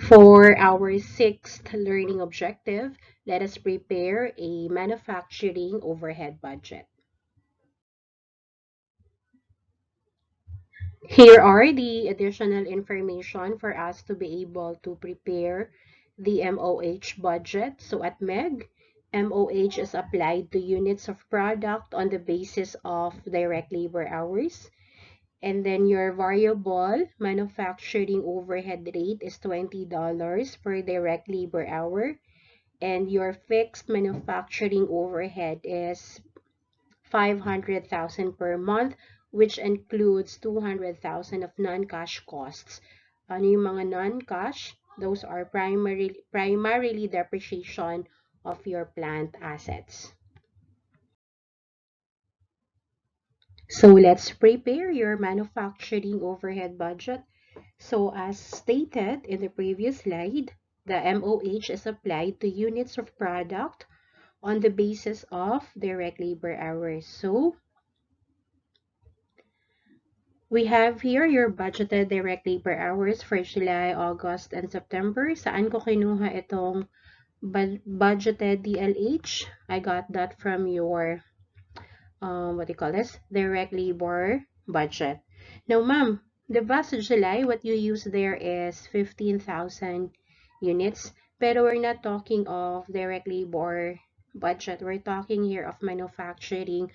For our sixth learning objective, let us prepare a manufacturing overhead budget. Here are the additional information for us to be able to prepare the MOH budget. So at MEG, MOH is applied to units of product on the basis of direct labor hours. And then your variable manufacturing overhead rate is $20 per direct labor hour. And your fixed manufacturing overhead is 500,000 per month, which includes 200,000 of non-cash costs. Ano yung mga non-cash? Those are primarily depreciation of your plant assets. So let's prepare your manufacturing overhead budget. So as stated in the previous slide, the MOH is applied to units of product on the basis of direct labor hours. So we have here your budgeted direct labor hours for July, August, and September. Saan ko kinuha itong budgeted DLH? I got that from your, what do you call this? Direct labor budget. Now, ma'am, the vast July, what you use there is 15,000 units. Pero we're not talking of direct labor budget. We're talking here of manufacturing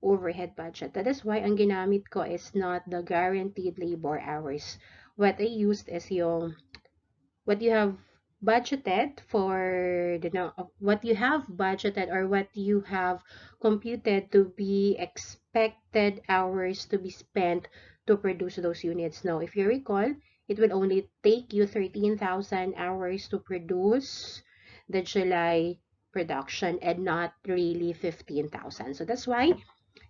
overhead budget. That is why ang ginamit ko is not the guaranteed labor hours. What I used is yung what you have budgeted for what you have budgeted or what you have computed to be expected hours to be spent to produce those units. Now, if you recall, it will only take you 13,000 hours to produce the July production and not really 15,000. So that's why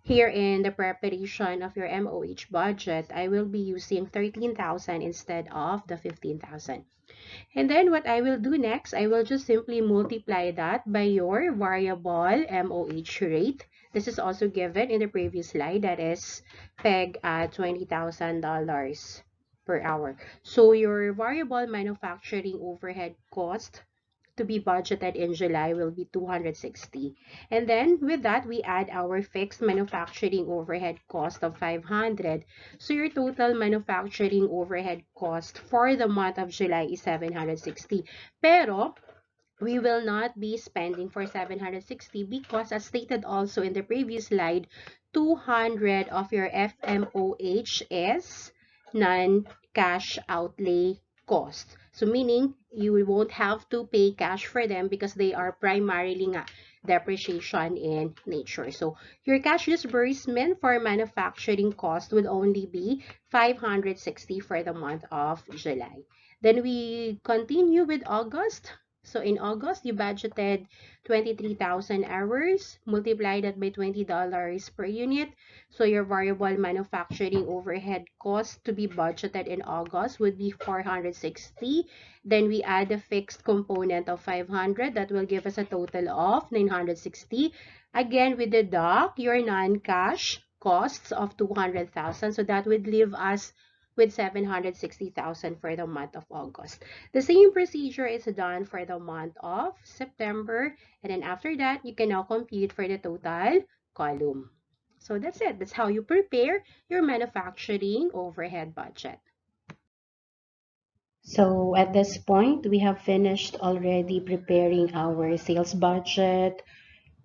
here in the preparation of your MOH budget, I will be using 13,000 instead of the 15,000. And then what I will do next, I will just simply multiply that by your variable MOH rate. This is also given in the previous slide, that is peg at $20,000 per hour. So your variable manufacturing overhead cost to be budgeted in July will be 260. And then with that, we add our fixed manufacturing overhead cost of 500. So your total manufacturing overhead cost for the month of July is 760. Pero we will not be spending for 760 because as stated also in the previous slide, 200 of your FMOH is non-cash outlay cost. So meaning you won't have to pay cash for them because they are primarily nga depreciation in nature. So your cash disbursement for manufacturing cost will only be 560 for the month of July. Then we continue with August. So in August, you budgeted 23,000 hours, multiply that by $20 per unit. So your variable manufacturing overhead cost to be budgeted in August would be 460. Then we add a fixed component of 500. That will give us a total of 960. Again, we deduct your non-cash costs of 200,000. So that would leave us with 760,000 for the month of August. The same procedure is done for the month of September, and then after that, you can now compute for the total column. So that's it. That's how you prepare your manufacturing overhead budget. So at this point, we have finished already preparing our sales budget,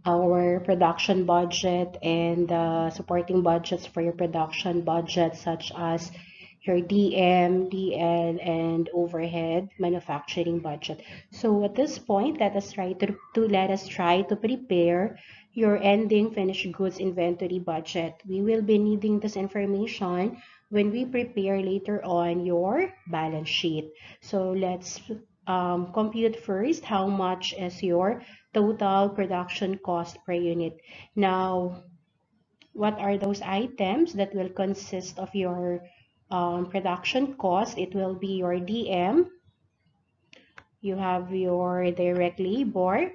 our production budget, and supporting budgets for your production budget, such as your DM, DL, and overhead manufacturing budget. So at this point, let us try to prepare your ending finished goods inventory budget. We will be needing this information when we prepare later on your balance sheet. So let's compute first how much is your total production cost per unit. Now, what are those items that will consist of your production cost? It will be your DM, you have your direct labor,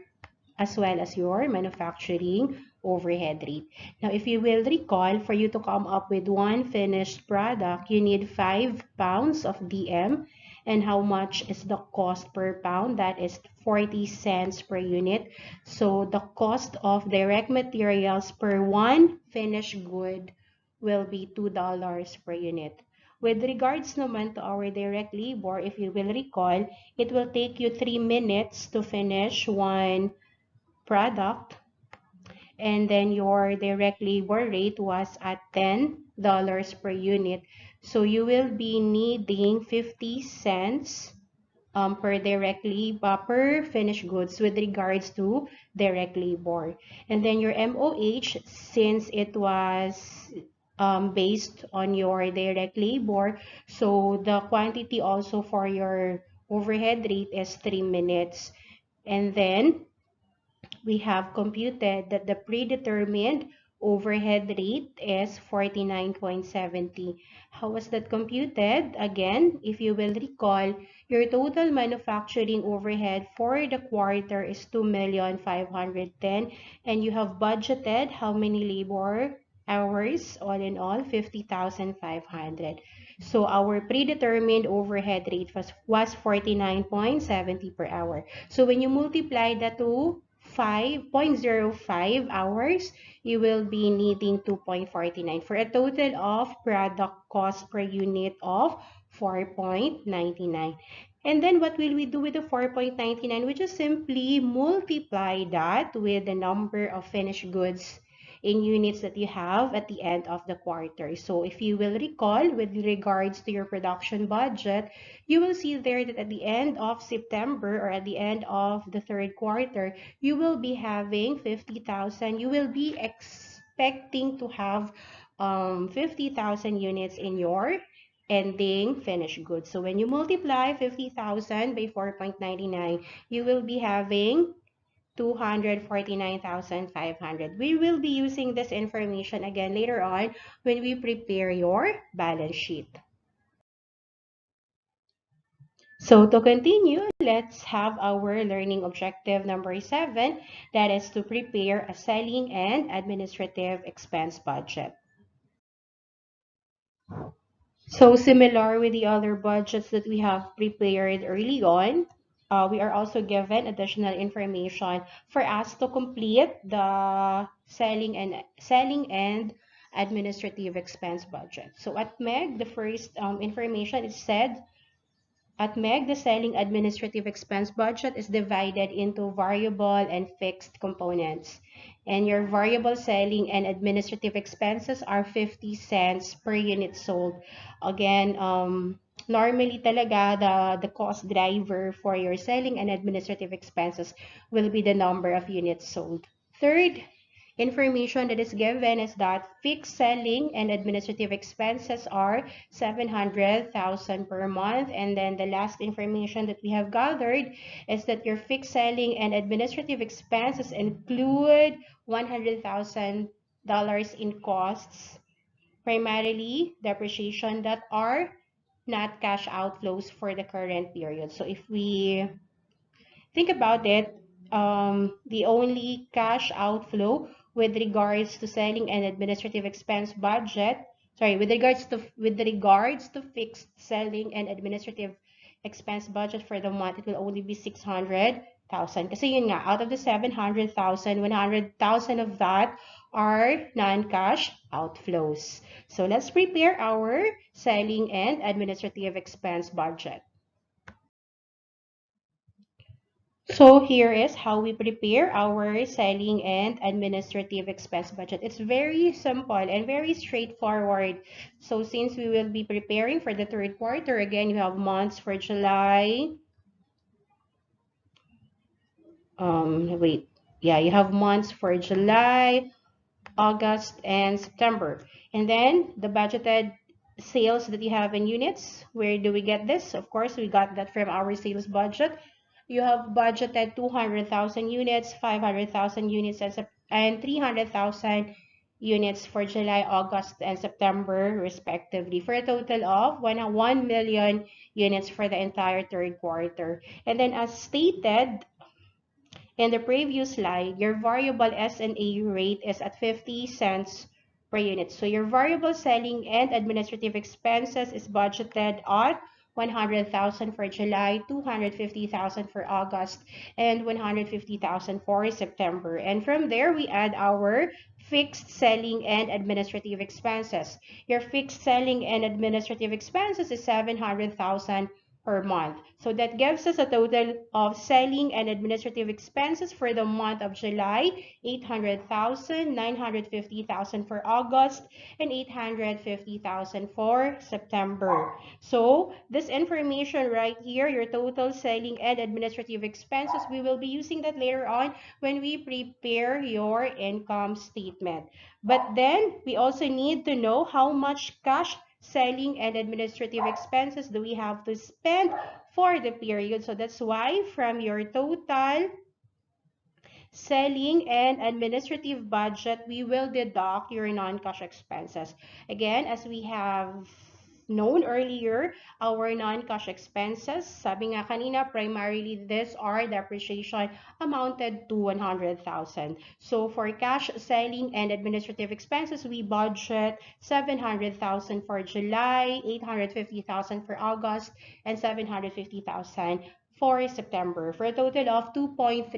as well as your manufacturing overhead rate. Now, if you will recall, for you to come up with one finished product, you need 5 pounds of DM. And how much is the cost per pound? That is 40 cents per unit. So the cost of direct materials per one finished good will be $2 per unit. With regards naman to our direct labor, if you will recall, it will take you 3 minutes to finish one product, and then your direct labor rate was at $10 per unit. So you will be needing 50 cents per direct labor per finished goods with regards to direct labor. And then your MOH, since it was based on your direct labor, so the quantity also for your overhead rate is 3 minutes. And then we have computed that the predetermined overhead rate is 49.70. How was that computed? Again, if you will recall, your total manufacturing overhead for the quarter is 2,510,000, and you have budgeted how many labor hours? All in all, 50,500. So our predetermined overhead rate was 49.70 per hour. So when you multiply that to 5.05 hours, you will be needing 2.49 for a total of product cost per unit of 4.99. And then what will we do with the 4.99? We just simply multiply that with the number of finished goods in units that you have at the end of the quarter. So if you will recall, with regards to your production budget, you will see there that at the end of September or at the end of the third quarter, you will be having 50,000. You will be expecting to have 50,000 units in your ending finished goods. So when you multiply 50,000 by 4.99, you will be having 249,500. We will be using this information again later on when we prepare your balance sheet. So to continue, let's have our learning objective number 7, that is to prepare a selling and administrative expense budget. So similar with the other budgets that we have prepared early on, we are also given additional information for us to complete the selling and administrative expense budget. So at MEG, the first information is said, at MEG, the selling administrative expense budget is divided into variable and fixed components. And your variable selling and administrative expenses are 50 cents per unit sold. Again, normally talaga the cost driver for your selling and administrative expenses will be the number of units sold. Third information that is given is that fixed selling and administrative expenses are 700,000 per month. And then the last information that we have gathered is that your fixed selling and administrative expenses include $100,000 in costs, primarily depreciation, that are not cash outflows for the current period. So if we think about it, the only cash outflow with regards to selling and administrative expense budget, sorry, with regards to fixed selling and administrative expense budget for the month, it will only be 600,000. Kasi yun nga, out of the 700,000, 100,000 of that are non-cash outflows. So let's prepare our selling and administrative expense budget. So here is how we prepare our selling and administrative expense budget. It's very simple and very straightforward. So since we will be preparing for the third quarter, again, you have months for July. You have months for July, August, and September. And then the budgeted sales that you have in units, where do we get this? Of course, we got that from our sales budget. You have budgeted 200,000 units, 500,000 units, and 300,000 units for July, August, and September, respectively, for a total of 1 million units for the entire third quarter. And then as stated in the previous slide, your variable S&A rate is at 50 cents per unit. So your variable selling and administrative expenses is budgeted at 100,000 for July, 250,000 for August, and 150,000 for September. And from there, we add our fixed selling and administrative expenses. Your fixed selling and administrative expenses is 700,000 per month. So that gives us a total of selling and administrative expenses for the month of July, 800,000, 950,000 for August, and 850,000 for September. So this information right here, your total selling and administrative expenses, we will be using that later on when we prepare your income statement. But then we also need to know how much cash selling and administrative expenses do we have to spend for the period. So that's why from your total selling and administrative budget, we will deduct your non-cash expenses. Again, as we have known earlier, our non-cash expenses, sabi nga kanina, primarily these are depreciation amounted to 100,000. So for cash selling and administrative expenses, we budget 700,000 for July, 850,000 for August, and 750,000 for September for a total of 2.3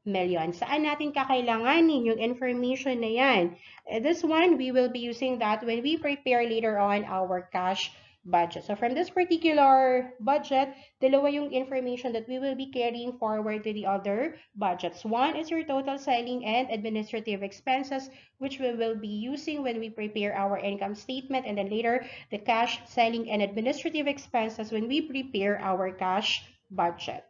million. Saan natin kakailanganin yung information na yan? This one, we will be using that when we prepare later on our cash budget. So from this particular budget, dalawa yung information that we will be carrying forward to the other budgets. One is your total selling and administrative expenses, which we will be using when we prepare our income statement, and then later the cash selling and administrative expenses when we prepare our cash budget.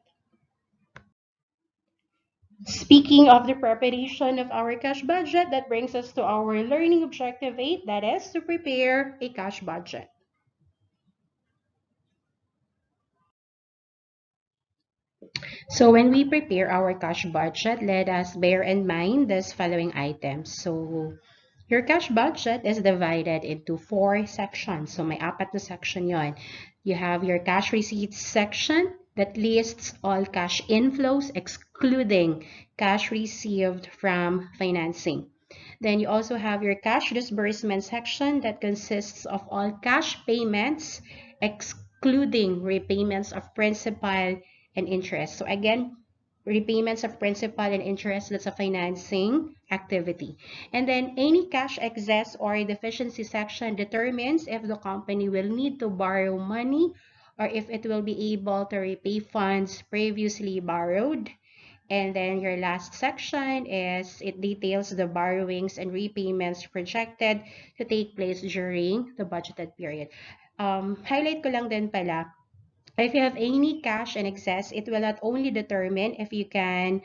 Speaking of the preparation of our cash budget, that brings us to our learning objective 8, that is to prepare a cash budget. So when we prepare our cash budget, let us bear in mind this following items. So your cash budget is divided into 4 sections. So may apat na section yon. You have your cash receipts section that lists all cash inflows excluding cash received from financing. Then you also have your cash disbursement section that consists of all cash payments excluding repayments of principal and interest. So again, repayments of principal and interest, that's a financing activity. And then any cash excess or deficiency section determines if the company will need to borrow money or if it will be able to repay funds previously borrowed. And then your last section is it details the borrowings and repayments projected to take place during the budgeted period. Highlight ko lang din pala, if you have any cash in excess, it will not only determine if you can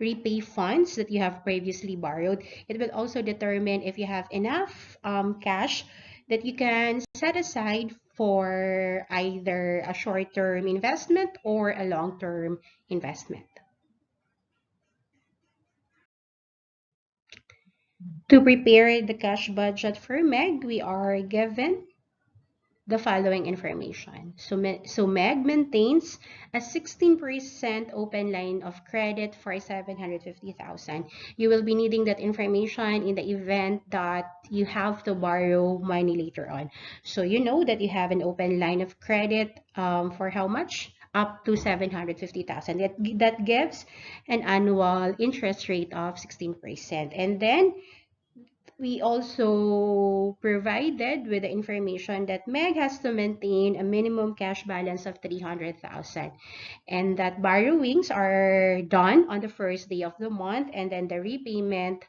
repay funds that you have previously borrowed, it will also determine if you have enough cash that you can set aside for either a short-term investment or a long-term investment. To prepare the cash budget for MEG, we are given the following information. So MEG maintains a 16% open line of credit for 750,000. You will be needing that information in the event that you have to borrow money later on. So you know that you have an open line of credit for how much? Up to 750,000. That gives an annual interest rate of 16%. And then we also provided with the information that MEG has to maintain a minimum cash balance of 300,000 and that borrowings are done on the first day of the month and then the repayment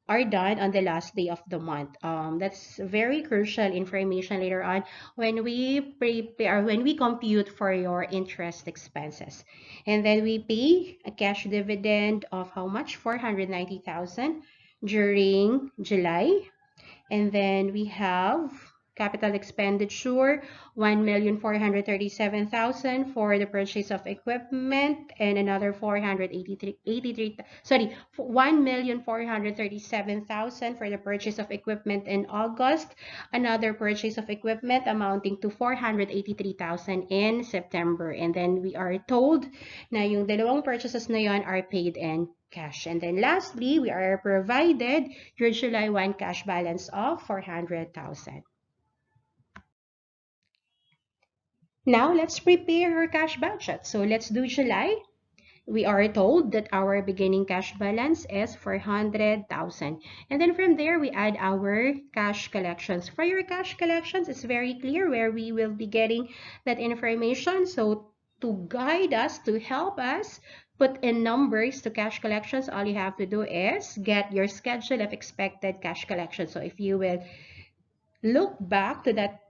are done on the last day of the month. That's very crucial information later on when we prepare, when we compute for your interest expenses. And then we pay a cash dividend of how much? 490,000 during July. And then we have Capital expenditure, 1,437,000 for the purchase of equipment, and another 1,437,000 for the purchase of equipment in August, another purchase of equipment amounting to 483,000 in September. And then we are told na yung dalawang purchases na yon are paid in cash. And then lastly, we are provided your July 1 cash balance of 400,000. Now, let's prepare our cash budget. So, let's do July. We are told that our beginning cash balance is 400,000. And then from there, we add our cash collections. For your cash collections, it's very clear where we will be getting that information. So, to guide us, to help us put in numbers to cash collections, all you have to do is get your schedule of expected cash collections. So, if you will look back to that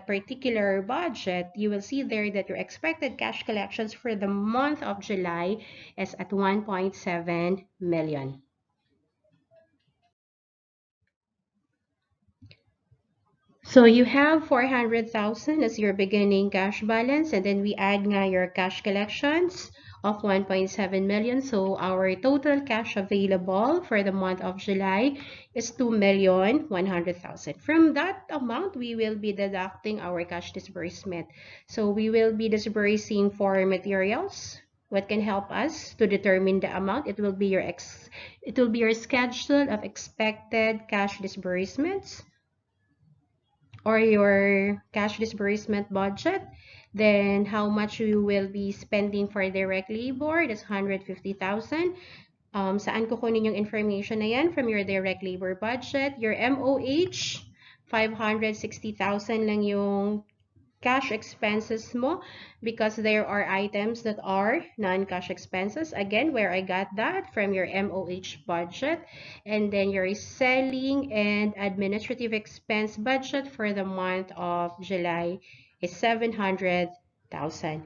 particular budget, you will see there that your expected cash collections for the month of July is at 1.7 million. So you have 400,000 as your beginning cash balance, and then we add nga your cash collections of 1.7 million. So our total cash available for the month of July is 2,100,000. From that amount, we will be deducting our cash disbursement. So we will be disbursing for materials. What can help us to determine the amount? It will be your schedule of expected cash disbursements, or your cash disbursement budget. Then how much you will be spending for direct labor, that's 150,000. Saan kukunin yung information na yan? From your direct labor budget. Your MOH, 560,000 lang yung cash expenses mo, because there are items that are non-cash expenses. Again, where I got that from your MOH budget. And then your selling and administrative expense budget for the month of July is 700,000.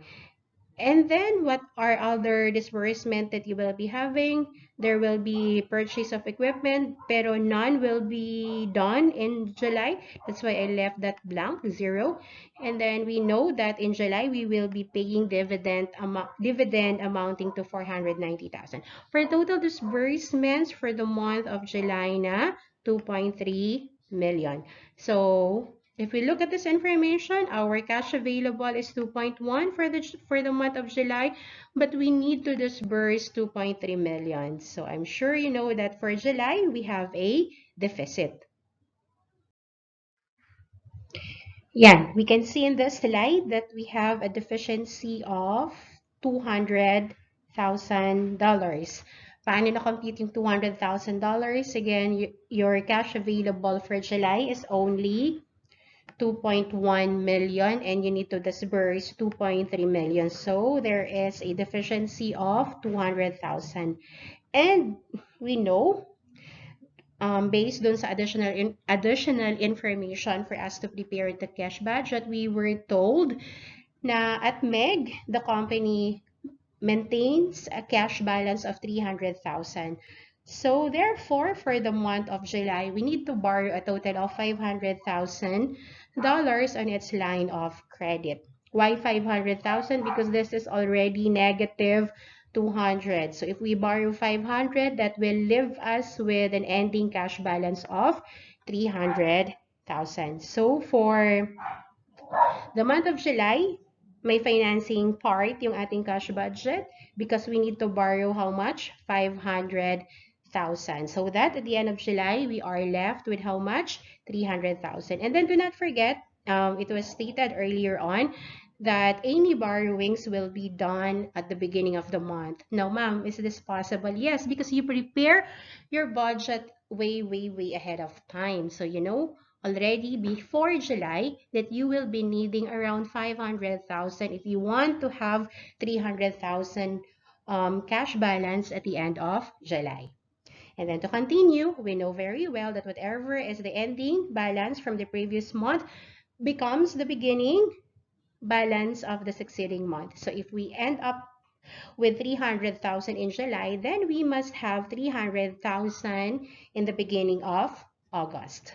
And then what are other disbursement that you will be having? There will be purchase of equipment, pero none will be done in July. That's why I left that blank, 0. And then we know that in July, we will be paying dividend amounting to 490,000. For total disbursements for the month of July na 2.3 million. So if we look at this information, our cash available is 2.1 for the month of July, but we need to disburse 2.3 million. So I'm sure you know that for July, we have a deficit. Yeah, we can see in this slide that we have a deficiency of $200,000. Paano na-compute yung $200,000? Again, your cash available for July is only 2.1 million, and you need to disburse 2.3 million. So there is a deficiency of 200,000. And we know, based on sa additional information for us to prepare the cash budget, we were told na at MEG, the company maintains a cash balance of 300,000. So therefore, for the month of July, we need to borrow a total of $500,000 on its line of credit. Why 500,000? Because this is already negative 200. So if we borrow 500, that will leave us with an ending cash balance of 300,000. So for the month of July, may financing part yung ating cash budget, because we need to borrow how much? 500,000. So that at the end of July, we are left with how much? 300,000. And then do not forget, it was stated earlier on that any borrowings will be done at the beginning of the month. Now, ma'am, is this possible? Yes, because you prepare your budget way ahead of time. So, you know already before July that you will be needing around 500,000 if you want to have 300,000 cash balance at the end of July. And then to continue, we know very well that whatever is the ending balance from the previous month becomes the beginning balance of the succeeding month. So if we end up with 300,000 in July, then we must have 300,000 in the beginning of August.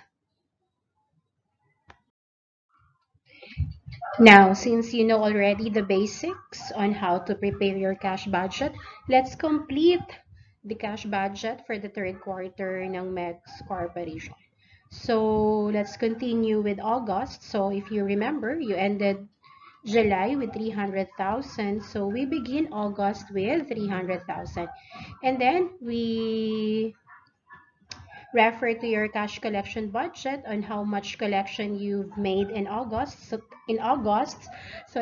Now, since you know already the basics on how to prepare your cash budget, let's complete the cash budget for the third quarter ng MEX Corporation. So, let's continue with August. So, if you remember, you ended July with 300,000. So, we begin August with 300,000. And then, we refer to your cash collection budget on how much collection you've made in August. So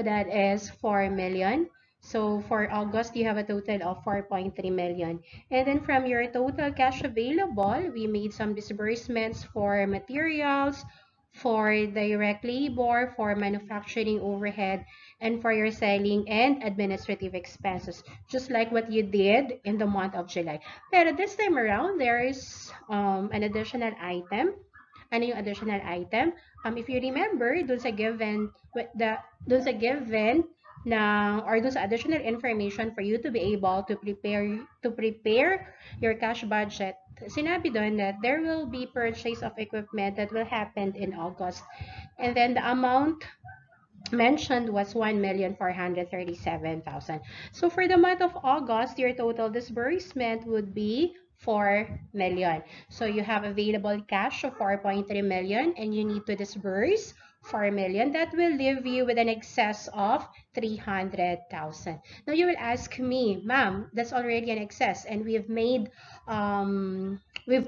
that is 4 million. So for August, you have a total of 4.3 million. And then from your total cash available, we made some disbursements for materials, for direct labor, for manufacturing overhead, and for your selling and administrative expenses, just like what you did in the month of July. Pero this time around, there is an additional item. Ano yung additional item? If you remember, dun sa given na or dun sa additional information for you to be able to prepare your cash budget, sinabi doon that there will be purchase of equipment that will happen in August. And then the amount mentioned was 1,437,000. So for the month of August, your total disbursement would be 4 million. So you have available cash of 4.3 million and you need to disburse 4 million. That will leave you with an excess of 300,000. Now you will ask me, ma'am, that's already an excess and we've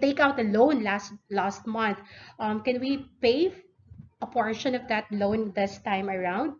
take out a loan last month. Can we pay a portion of that loan this time around?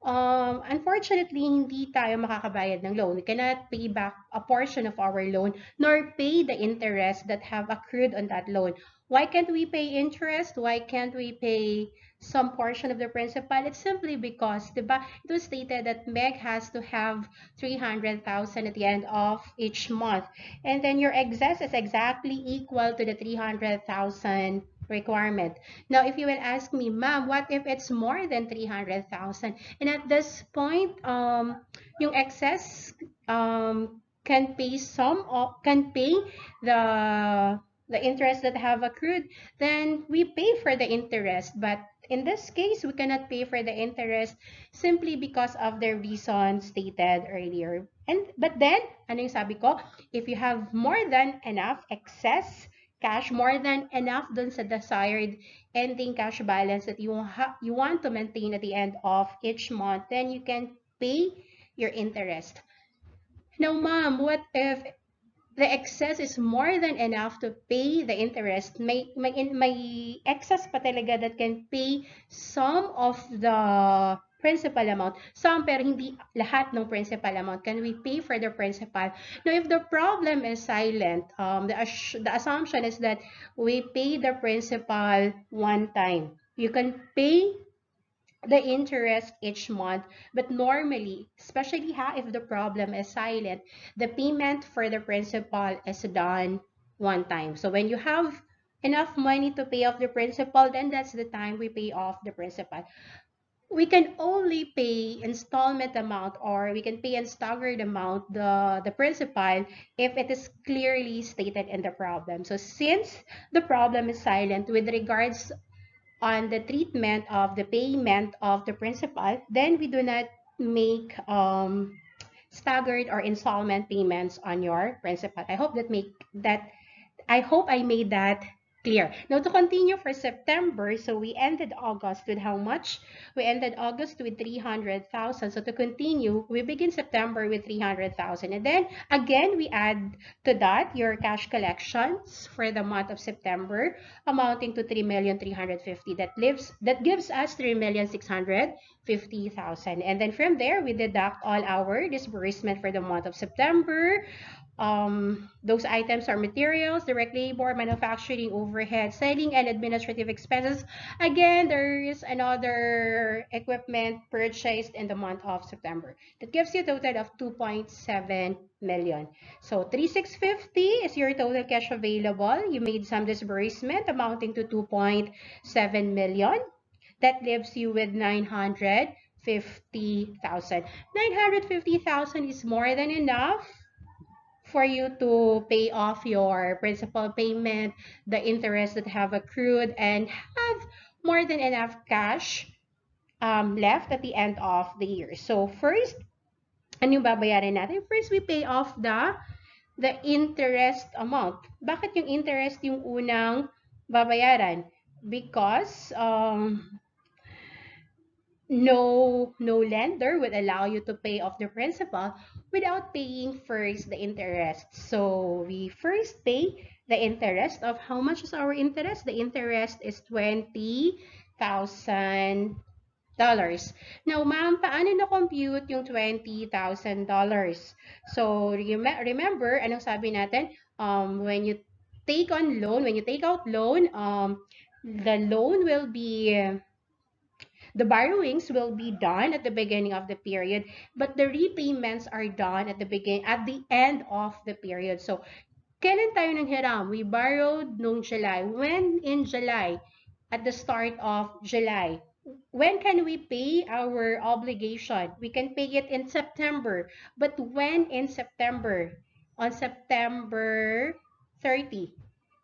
Unfortunately, hindi tayo makakabayad ng loan. We cannot pay back a portion of our loan nor pay the interest that have accrued on that loan. Why can't we pay interest? Why can't we pay some portion of the principal? It's simply because, diba, it was stated that Meg has to have 300,000 at the end of each month. And then your excess is exactly equal to the 300,000 requirement. Now, if you will ask me, ma'am, what if it's more than 300,000? And at this point, yung excess can pay the interest that have accrued, then we pay for the interest. But in this case, we cannot pay for the interest simply because of the reason stated earlier. But then, ano yung sabi ko? If you have more than enough excess cash, more than enough dun sa desired ending cash balance that you want to maintain at the end of each month, then you can pay your interest. Now, ma'am, what if the excess is more than enough to pay the interest? May excess pa talaga that can pay some of the principal amount. Some, pero hindi lahat ng principal amount. Can we pay for the principal? Now, if the problem is silent, the assumption is that we pay the principal one time. You can pay the interest each month, but normally, especially if the problem is silent, the payment for the principal is done one time. So when you have enough money to pay off the principal, then that's the time we pay off the principal. We can only pay installment amount, or we can pay in staggered amount the principal if it is clearly stated in the problem. So since the problem is silent with regards on the treatment of the payment of the principal, then we do not make staggered or installment payments on your principal. I hope I made that clear. Now, to continue for September, so we ended August with how much? We ended August with 300,000. So to continue, we begin September with 300,000. And then again, we add to that your cash collections for the month of September amounting to 3,350,000. That gives us 3,650,000. And then from there, we deduct all our disbursement for the month of September. Those items are materials, direct labor, manufacturing overhead, selling, and administrative expenses. Again, there is another equipment purchased in the month of September. That gives you a total of 2.7 million. So 3,650 is your total cash available. You made some disbursement amounting to 2.7 million. That leaves you with 950,000. 950,000 is more than enough for you to pay off your principal payment, the interest that have accrued, and have more than enough cash left at the end of the year. So first, ano yung babayaran natin? First, we pay off the interest amount. Bakit yung interest yung unang babayaran? Because no lender would allow you to pay off the principal without paying first the interest. So we first pay the interest. Of how much is our interest? The interest is $20,000. Now, ma'am, paano na-compute yung $20,000? So, remember, anong sabi natin? When you take on loan, when you take out loan, the loan will be the borrowings will be done at the beginning of the period, but the repayments are done at the end of the period. So, kailan tayo nanghiram? We borrowed noong July. When in July? At the start of July. When can we pay our obligation? We can pay it in September. But when in September? On September 30,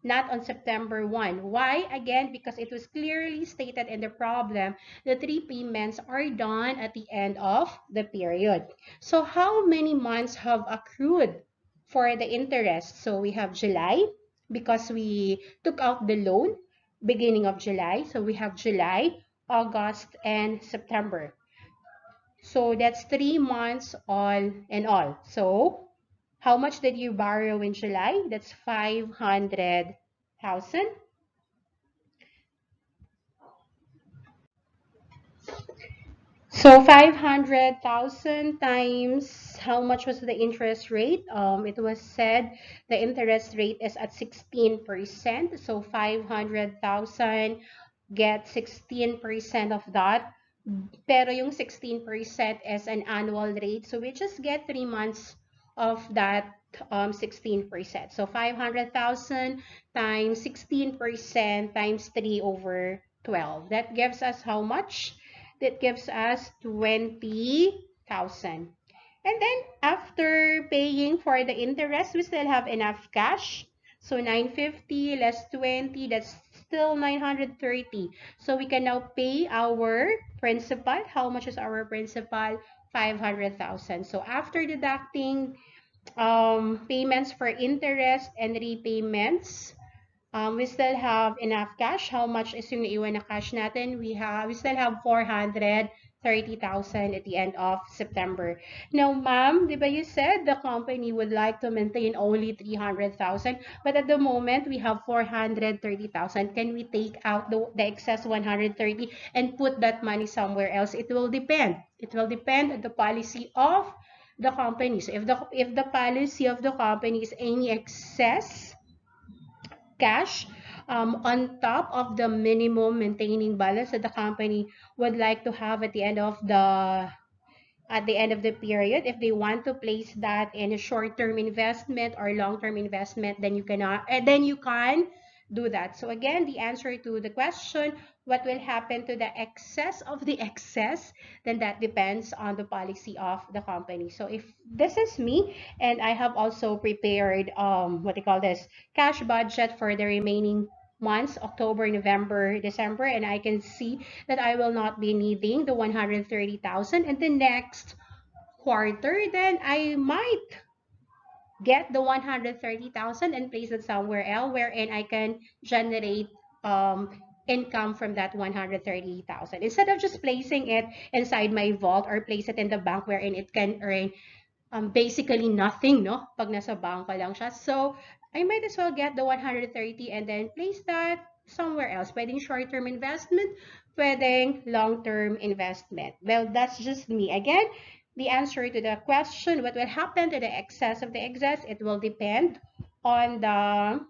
not on September 1. Why? Again, because it was clearly stated in the problem that repayments are done at the end of the period. So how many months have accrued for the interest? So we have July because we took out the loan beginning of July. So we have July, August, and September. So that's 3 months all in all. So how much did you borrow in July? That's 500,000. So 500,000 times how much was the interest rate? It was said the interest rate is at 16%. So 500,000 get 16% of that. Pero yung 16% is an annual rate. So we just get 3 months of that 16%. So 500,000 times 16% times 3 over 12. That gives us how much? That gives us 20,000. And then after paying for the interest, we still have enough cash. So 950 less 20, that's still 930. So we can now pay our principal. How much is our principal? 500,000. So after deducting payments for interest and repayments, we still have enough cash. How much is yung naiwan na cash natin? We still have 430,000 at the end of September. Now, ma'am, di ba you said the company would like to maintain only 300,000, but at the moment we have 430,000. Can we take out the excess 130 and put that money somewhere else? It will depend. It will depend on the policy of the company. So if the policy of the company is any excess cash on top of the minimum maintaining balance that the company would like to have at the end of the period. If they want to place that in a short-term investment or long-term investment, then you can do that. So again, the answer to the question, what will happen to the excess of the excess, then that depends on the policy of the company. So if this is me, and I have also prepared what they call this cash budget for the remaining months, October, November, December, and I can see that I will not be needing the 130,000 in the next quarter, then I might get the 130,000 and place it somewhere else wherein I can generate income from that 130,000 instead of just placing it inside my vault or place it in the bank wherein it can earn basically nothing, no? Pag nasa bangko lang siya. So, I might as well get the 130 and then place that somewhere else. Pwedeng short-term investment, pwedeng long-term investment. Well, that's just me. Again, the answer to the question, what will happen to the excess of the excess? It will depend on the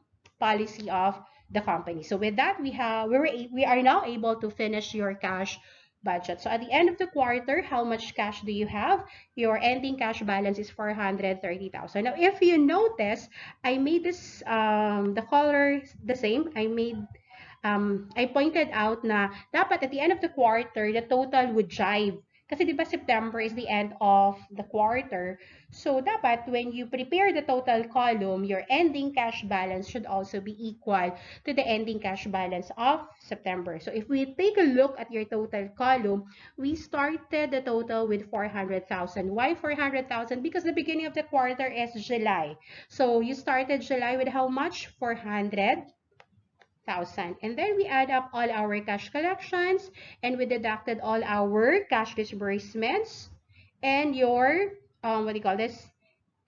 policy of the company. So with that, we are now able to finish your cash budget. So at the end of the quarter, how much cash do you have? Your ending cash balance is 430,000. Now, if you notice, I made this the color the same. I pointed out na dapat at the end of the quarter, the total would jive Kasi di ba September is the end of the quarter. So dapat when you prepare the total column, your ending cash balance should also be equal to the ending cash balance of September. So if we take a look at your total column, we started the total with 400,000. Why 400,000? Because the beginning of the quarter is July. So you started July with how much? 400,000. And then we add up all our cash collections and we deducted all our cash disbursements and your, what do you call this?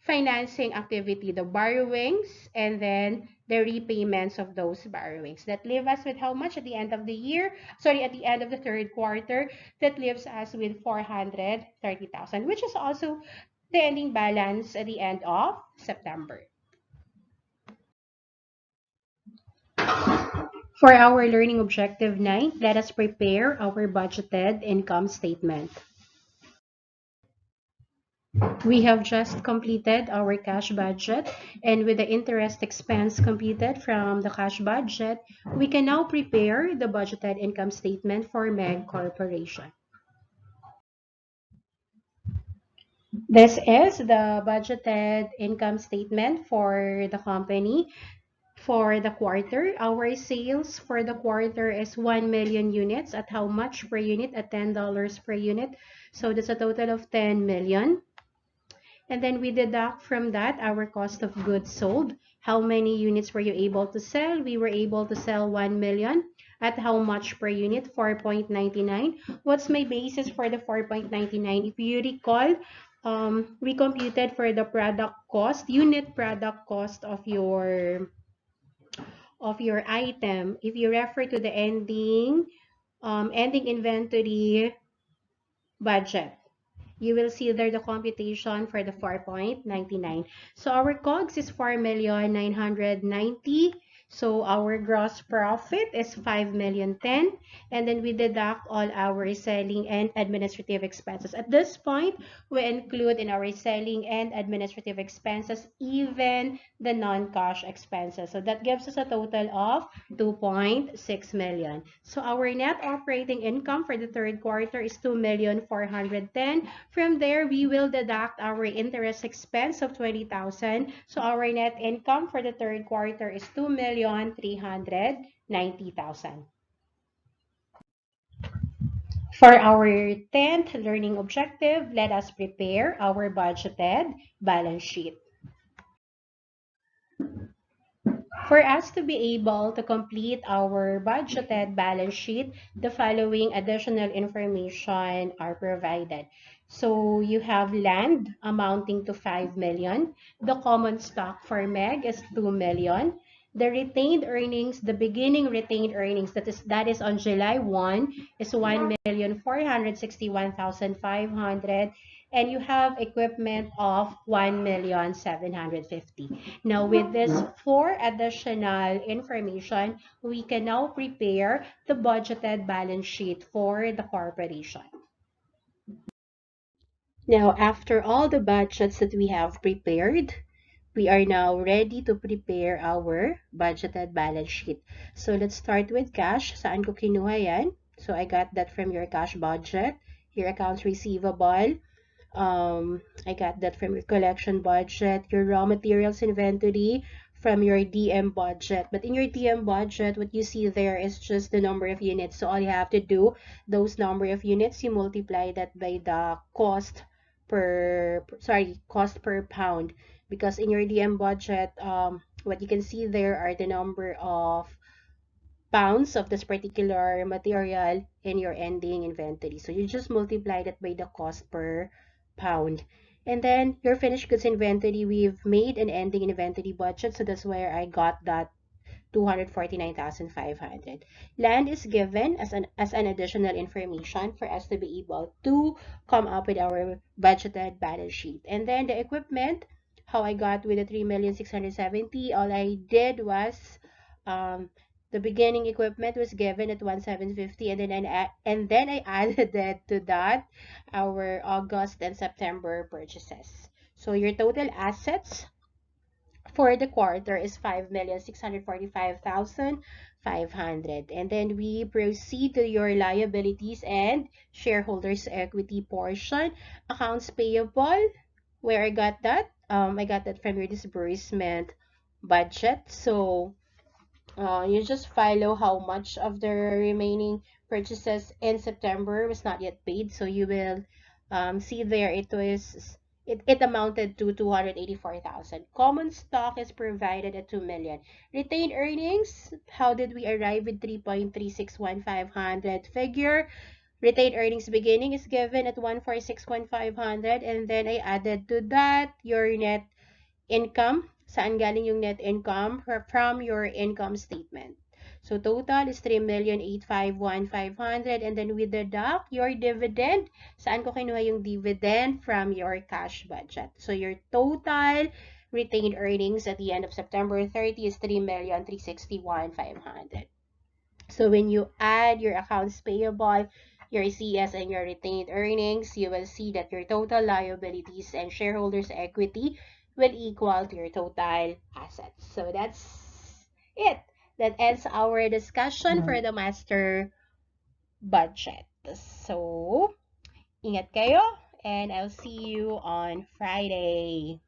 Financing activity, the borrowings, and then the repayments of those borrowings. That leave us with how much at the end of the year? Sorry, at the end of the third quarter, that leaves us with 430,000, which is also the ending balance at the end of September. For our learning objective 9, let us prepare our budgeted income statement. We have just completed our cash budget, and with the interest expense completed from the cash budget, we can now prepare the budgeted income statement for MEG Corporation. This is the budgeted income statement for the company for the quarter. Our sales for the quarter is 1 million units. At how much per unit? At $10 per unit. So that's a total of 10 million. And then we deduct from that our cost of goods sold. How many units were you able to sell? We were able to sell 1 million. At how much per unit? 4.99. What's my basis for the 4.99? If you recall, we computed for the product cost, unit product cost of your item. If you refer to the ending inventory budget, you will see there the computation for the 4.99. So our COGS is 4,990,000. So our gross profit is 5,010,000. And then we deduct all our selling and administrative expenses. At this point, we include in our selling and administrative expenses even the non-cash expenses. So that gives us a total of 2.6 million. So our net operating income for the third quarter is 2,410,000. From there, we will deduct our interest expense of 20,000. So our net income for the third quarter is 2,390,000. For our 10th learning objective, let us prepare our budgeted balance sheet. For us to be able to complete our budgeted balance sheet, the following additional information are provided. So you have land amounting to 5 million. The common stock for MEG is 2 million. The retained earnings, the beginning retained earnings, that is on July 1, is 1,461,500. And you have equipment of 1,750,000. Now, with this 4 additional information, we can now prepare the budgeted balance sheet for the corporation. Now, after all the budgets that we have prepared, we are now ready to prepare our budgeted balance sheet. So, let's start with cash. Saan ko kinuha yan? So, I got that from your cash budget, your accounts receivable. I got that from your collection budget, your raw materials inventory from your DM budget. But in your DM budget, what you see there is just the number of units. So all you have to do, those number of units, you multiply that by the cost per pound. Because in your DM budget, what you can see there are the number of pounds of this particular material in your ending inventory. So you just multiply that by the cost per pound. And then your finished goods inventory, we've made an ending inventory budget. So that's where I got that 249,500. Land is given as an additional information for us to be able to come up with our budgeted balance sheet. And then the equipment, how I got with the 3,670,000, all I did was the beginning equipment was given at 1,750, and then I added to that our August and September purchases. So your total assets for the quarter is 5,645,500. And then we proceed to your liabilities and shareholders equity portion. Accounts payable, where I got that? I got that from your disbursement budget. So you just follow how much of the remaining purchases in September was not yet paid. So you will see there it amounted to 284,000. Common stock is provided at 2 million. Retained earnings, how did we arrive with 3.361500 figure? Retained earnings beginning is given at 146,500, and then I added to that your net income. Saan galing yung net income? From your income statement. So total is 3,851,500, and then we deduct your dividend. Saan ko kinuha yung dividend? From your cash budget. So your total retained earnings at the end of September 30 is 3,361,500. So when you add your accounts payable, your CS, and your retained earnings, you will see that your total liabilities and shareholders' equity will equal to your total assets. So that's it. That ends our discussion for the master budget. So, ingat kayo, and I'll see you on Friday.